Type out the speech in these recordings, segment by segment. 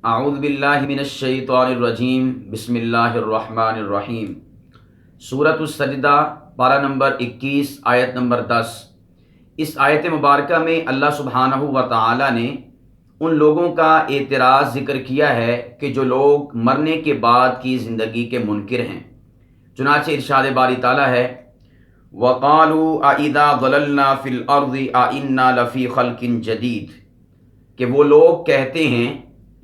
اعوذ باللہ من الشیطان الرجیم بسم اللہ الرحمن الرحیم۔ سورۃ السجدہ پارہ نمبر 21 آیت نمبر 10۔ اس آیت مبارکہ میں اللہ سبحانہ و تعالی نے ان لوگوں کا اعتراض ذکر کیا ہے کہ جو لوگ مرنے کے بعد کی زندگی کے منکر ہیں۔ چنانچہ ارشاد باری تعالیٰ ہے وَقَالُوا أَإِذَا ضَلَلْنَا فِي الْأَرْضِ أَإِنَّا لَفِي خَلْقٍ جَدِيدٍ، کہ وہ لوگ کہتے ہیں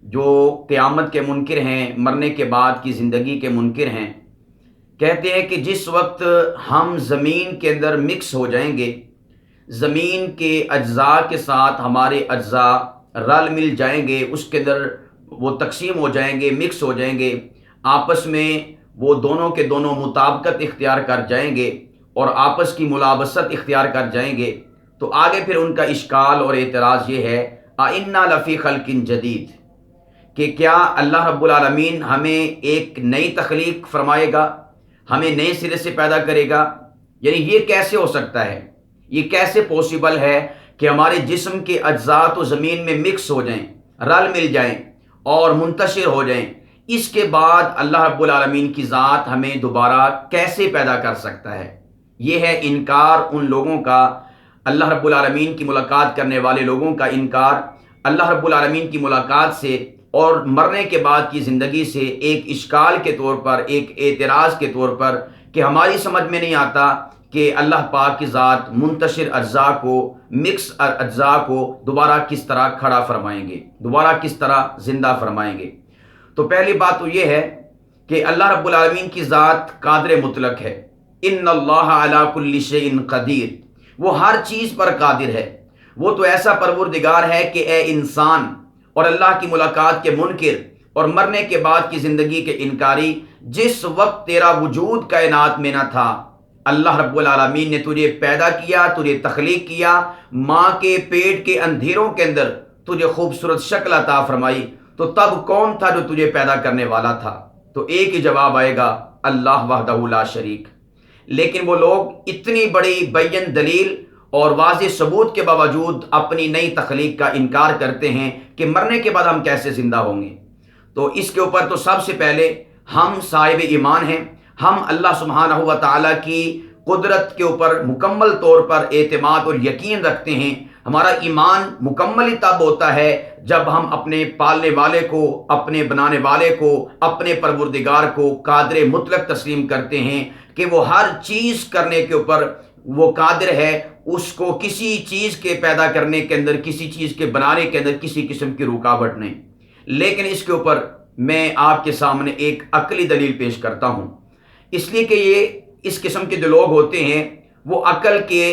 جو قیامت کے منکر ہیں، مرنے کے بعد کی زندگی کے منکر ہیں، کہتے ہیں کہ جس وقت ہم زمین کے اندر مکس ہو جائیں گے، زمین کے اجزاء کے ساتھ ہمارے اجزاء رل مل جائیں گے، اس کے اندر وہ تقسیم ہو جائیں گے، مکس ہو جائیں گے، آپس میں وہ دونوں کے دونوں مطابقت اختیار کر جائیں گے اور آپس کی ملابست اختیار کر جائیں گے، تو آگے پھر ان کا اشکال اور اعتراض یہ ہے اَإِنَّا لَفِي خَلْقٍ جَدِيدٍ، کہ کیا اللہ رب العالمین ہمیں ایک نئی تخلیق فرمائے گا، ہمیں نئے سرے سے پیدا کرے گا؟ یعنی یہ کیسے ہو سکتا ہے، یہ کیسے پاسبل ہے کہ ہمارے جسم کے اجزاء تو زمین میں مکس ہو جائیں، رل مل جائیں اور منتشر ہو جائیں، اس کے بعد اللہ رب العالمین کی ذات ہمیں دوبارہ کیسے پیدا کر سکتا ہے؟ یہ ہے انکار ان لوگوں کا، اللہ رب العالمین کی ملاقات کرنے والے لوگوں کا انکار اللہ رب العالمین کی ملاقات سے اور مرنے کے بعد کی زندگی سے، ایک اشکال کے طور پر، ایک اعتراض کے طور پر، کہ ہماری سمجھ میں نہیں آتا کہ اللہ پاک کی ذات منتشر اجزاء کو، مکس اجزاء کو دوبارہ کس طرح کھڑا فرمائیں گے، دوبارہ کس طرح زندہ فرمائیں گے۔ تو پہلی بات تو یہ ہے کہ اللہ رب العالمین کی ذات قادر مطلق ہے، ان اللہ علی کل شیء قدیر، وہ ہر چیز پر قادر ہے، وہ تو ایسا پروردگار ہے کہ اے انسان اور اللہ کی ملاقات کے منکر اور مرنے کے بعد کی زندگی کے انکاری، جس وقت تیرا وجود کائنات میں نہ تھا، اللہ رب العالمین نے تجھے پیدا کیا، تجھے تخلیق کیا، ماں کے پیٹ کے اندھیروں کے اندر تجھے خوبصورت شکل عطا فرمائی، تو تب کون تھا جو تجھے پیدا کرنے والا تھا؟ تو ایک ہی جواب آئے گا، اللہ وحدہ لا شریک۔ لیکن وہ لوگ اتنی بڑی بین دلیل اور واضح ثبوت کے باوجود اپنی نئی تخلیق کا انکار کرتے ہیں کہ مرنے کے بعد ہم کیسے زندہ ہوں گے۔ تو اس کے اوپر تو سب سے پہلے ہم صاحب ایمان ہیں، ہم اللہ سبحانہ و تعالیٰ کی قدرت کے اوپر مکمل طور پر اعتماد اور یقین رکھتے ہیں۔ ہمارا ایمان مکمل ہی تب ہوتا ہے جب ہم اپنے پالنے والے کو، اپنے بنانے والے کو، اپنے پروردگار کو قادر مطلق تسلیم کرتے ہیں کہ وہ ہر چیز کرنے کے اوپر وہ قادر ہے، اس کو کسی چیز کے پیدا کرنے کے اندر، کسی چیز کے بنانے کے اندر کسی قسم کی رکاوٹ نہیں۔ لیکن اس کے اوپر میں آپ کے سامنے ایک عقلی دلیل پیش کرتا ہوں، اس لیے کہ یہ اس قسم کے جو لوگ ہوتے ہیں وہ عقل کے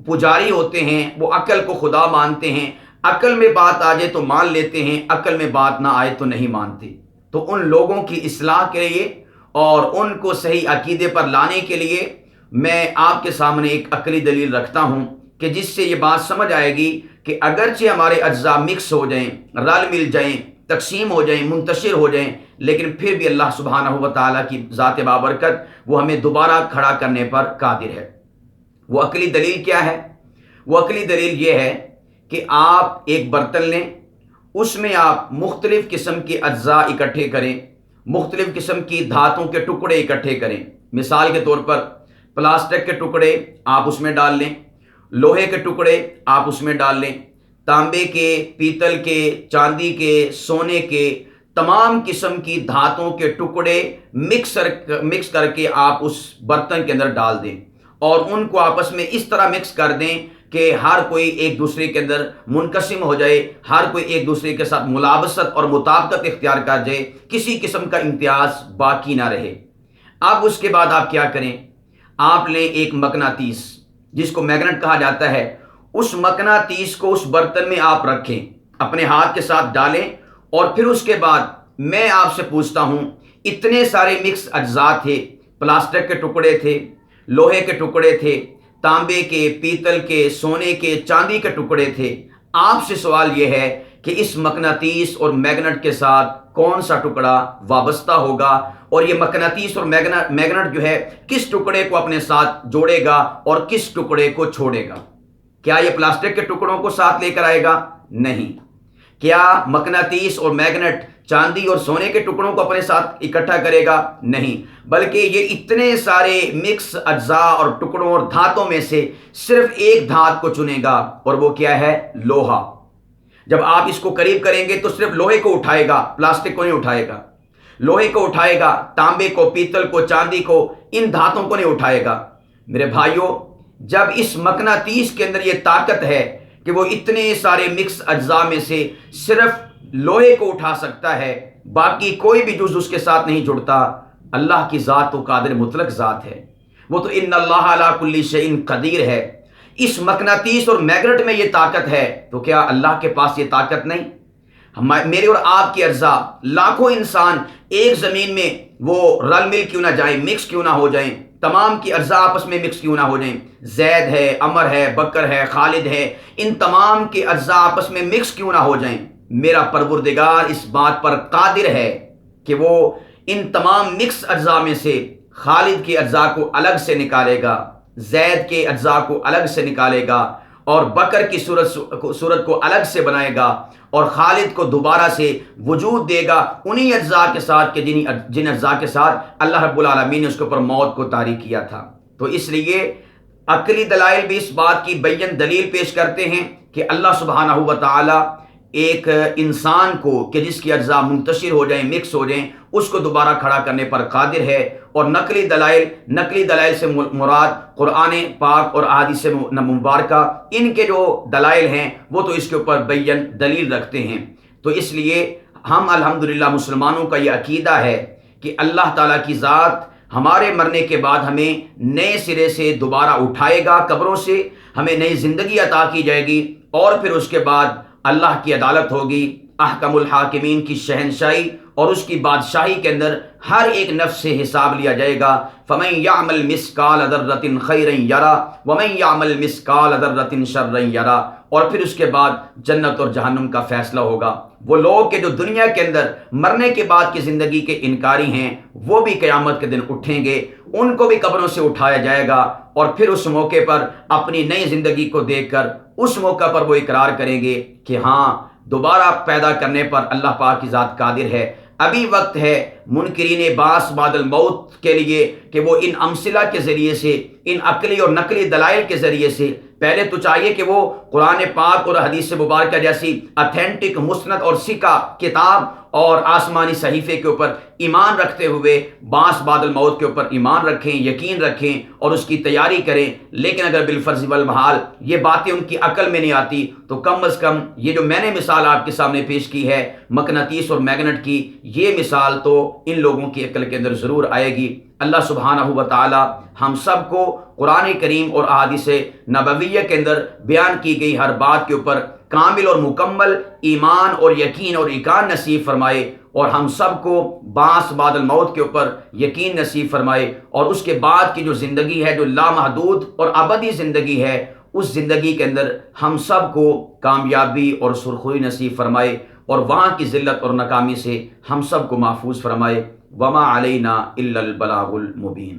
پجاری ہوتے ہیں، وہ عقل کو خدا مانتے ہیں، عقل میں بات آ جائے تو مان لیتے ہیں، عقل میں بات نہ آئے تو نہیں مانتے۔ تو ان لوگوں کی اصلاح کے لیے اور ان کو صحیح عقیدے پر لانے کے لیے میں آپ کے سامنے ایک عقلی دلیل رکھتا ہوں کہ جس سے یہ بات سمجھ آئے گی کہ اگرچہ ہمارے اجزاء مکس ہو جائیں، رل مل جائیں، تقسیم ہو جائیں، منتشر ہو جائیں، لیکن پھر بھی اللہ سبحانہ و تعالیٰ کی ذات بابرکت وہ ہمیں دوبارہ کھڑا کرنے پر قادر ہے۔ وہ عقلی دلیل کیا ہے؟ وہ عقلی دلیل یہ ہے کہ آپ ایک برتن لیں، اس میں آپ مختلف قسم کے اجزاء اکٹھے کریں، مختلف قسم کی دھاتوں کے ٹکڑے اکٹھے کریں۔ مثال کے طور پر پلاسٹک کے ٹکڑے آپ اس میں ڈال لیں، لوہے کے ٹکڑے آپ اس میں ڈال لیں، تانبے کے، پیتل کے، چاندی کے، سونے کے، تمام قسم کی دھاتوں کے ٹکڑے مکس کر کے آپ اس برتن کے اندر ڈال دیں اور ان کو آپس میں اس طرح مکس کر دیں کہ ہر کوئی ایک دوسرے کے اندر منقسم ہو جائے، ہر کوئی ایک دوسرے کے ساتھ ملابست اور مطابقت اختیار کر جائے، کسی قسم کا امتیاز باقی نہ رہے۔ اب اس کے بعد آپ کیا کریں؟ آپ لیں ایک مقناطیس جس کو میگنٹ کہا جاتا ہے، اس مقناطیس کو اس برتن میں آپ رکھیں، اپنے ہاتھ کے ساتھ ڈالیں، اور پھر اس کے بعد میں آپ سے پوچھتا ہوں، اتنے سارے مکس اجزاء تھے، پلاسٹک کے ٹکڑے تھے، لوہے کے ٹکڑے تھے، تانبے کے، پیتل کے، سونے کے، چاندی کے ٹکڑے تھے، آپ سے سوال یہ ہے کہ اس مقناطیس اور میگنٹ کے ساتھ کون سا ٹکڑا وابستہ ہوگا، اور یہ مقناطیس اور میگنٹ جو ہے کس ٹکڑے کو اپنے ساتھ جوڑے گا اور کس ٹکڑے کو چھوڑے گا؟ کیا یہ پلاسٹک کے ٹکڑوں کو ساتھ لے کر آئے گا؟ نہیں۔ کیا مقناطیس اور میگنٹ چاندی اور سونے کے ٹکڑوں کو اپنے ساتھ اکٹھا کرے گا؟ نہیں، بلکہ یہ اتنے سارے مکس اجزاء اور ٹکڑوں اور دھاتوں میں سے صرف ایک دھات کو چنے گا، اور وہ کیا ہے؟ لوہا۔ جب آپ اس کو قریب کریں گے تو صرف لوہے کو اٹھائے گا، پلاسٹک کو نہیں اٹھائے گا۔ لوہے کو اٹھائے گا، تانبے کو، پیتل کو، چاندی کو، ان دھاتوں کو نہیں اٹھائے گا۔ میرے بھائیوں، جب اس مقناطیس کے اندر یہ طاقت ہے کہ وہ اتنے سارے مکس اجزاء میں سے صرف لوہے کو اٹھا سکتا ہے، باقی کوئی بھی جز اس کے ساتھ نہیں جڑتا، اللہ کی ذات تو قادر مطلق ذات ہے، وہ تو ان اللہ علی کل شیء قدیر ہے۔ اس مقناطیس اور میگنٹ میں یہ طاقت ہے، تو کیا اللہ کے پاس یہ طاقت نہیں؟ میرے اور آپ کے اجزاء، لاکھوں انسان ایک زمین میں وہ رل مل کیوں نہ جائیں، مکس کیوں نہ ہو جائیں، تمام کی اجزاء آپس میں مکس کیوں نہ ہو جائیں، زید ہے، عمر ہے، بکر ہے، خالد ہے، ان تمام کے اجزاء آپس میں مکس کیوں نہ ہو جائیں، میرا پروردگار اس بات پر قادر ہے کہ وہ ان تمام مکس اجزاء میں سے خالد کے اجزاء کو الگ سے نکالے گا، زید کے اجزاء کو الگ سے نکالے گا، اور بکر کی صورت کو الگ سے بنائے گا، اور خالد کو دوبارہ سے وجود دے گا انہی اجزاء کے ساتھ کہ جن اجزاء کے ساتھ اللہ رب العالمین نے اس کے اوپر موت کو طاری کیا تھا۔ تو اس لیے عقلی دلائل بھی اس بات کی بین دلیل پیش کرتے ہیں کہ اللہ سبحانہ و تعالی ایک انسان کو کہ جس کی اجزاء منتشر ہو جائیں، مکس ہو جائیں، اس کو دوبارہ کھڑا کرنے پر قادر ہے۔ اور نقلی دلائل سے مراد قرآن پاک اور احادیث مبارکہ، ان کے جو دلائل ہیں وہ تو اس کے اوپر بین دلیل رکھتے ہیں۔ تو اس لیے ہم الحمدللہ مسلمانوں کا یہ عقیدہ ہے کہ اللہ تعالیٰ کی ذات ہمارے مرنے کے بعد ہمیں نئے سرے سے دوبارہ اٹھائے گا قبروں سے، ہمیں نئی زندگی عطا کی جائے گی، اور پھر اس کے بعد اللہ کی عدالت ہوگی، احکم الحاکمین کی شہنشاہی اور اس کی بادشاہی کے اندر ہر ایک نفس سے حساب لیا جائے گا۔ فَمَن يَعْمَلْ مِثْقَالَ ذَرَّةٍ خَيْرًا يَرَهُ وَمَن يَعْمَلْ مِثْقَالَ ذَرَّةٍ شَرًّا يَرَهُ، اور پھر اس کے بعد جنت اور جہنم کا فیصلہ ہوگا۔ وہ لوگ کہ جو دنیا کے اندر مرنے کے بعد کی زندگی کے انکاری ہیں، وہ بھی قیامت کے دن اٹھیں گے، ان کو بھی قبروں سے اٹھایا جائے گا، اور پھر اس موقع پر اپنی نئی زندگی کو دیکھ کر اس موقع پر وہ اقرار کریں گے کہ ہاں، دوبارہ پیدا کرنے پر اللہ پاک کی ذات قادر ہے۔ ابھی وقت ہے منکرین بعث بعد الموت کے لیے کہ وہ ان امثلہ کے ذریعے سے، ان عقلی اور نقلی دلائل کے ذریعے سے، پہلے تو چاہیے کہ وہ قرآن پاک اور حدیث مبارکہ جیسی اتھینٹک مسند اور ثقہ کتاب اور آسمانی صحیفے کے اوپر ایمان رکھتے ہوئے بعث بعد الموت کے اوپر ایمان رکھیں، یقین رکھیں اور اس کی تیاری کریں۔ لیکن اگر بالفرض والمحال یہ باتیں ان کی عقل میں نہیں آتی، تو کم از کم یہ جو میں نے مثال آپ کے سامنے پیش کی ہے مقناطیس اور میگنٹ کی، یہ مثال تو ان لوگوں کی عقل کے اندر ضرور آئے گی۔ اللہ سبحانہ و تعالی ہم سب کو قرآن کریم اور احادیث نبویہ کے اندر بیان کی گئی ہر بات کے اوپر کامل اور مکمل ایمان اور یقین اور ایقان نصیب فرمائے، اور ہم سب کو بعث بعد الموت کے اوپر یقین نصیب فرمائے، اور اس کے بعد کی جو زندگی ہے، جو لامحدود اور ابدی زندگی ہے، اس زندگی کے اندر ہم سب کو کامیابی اور سرخروئی نصیب فرمائے، اور وہاں کی ذلت اور ناکامی سے ہم سب کو محفوظ فرمائے۔ وما علینا الا البلاغ المبین۔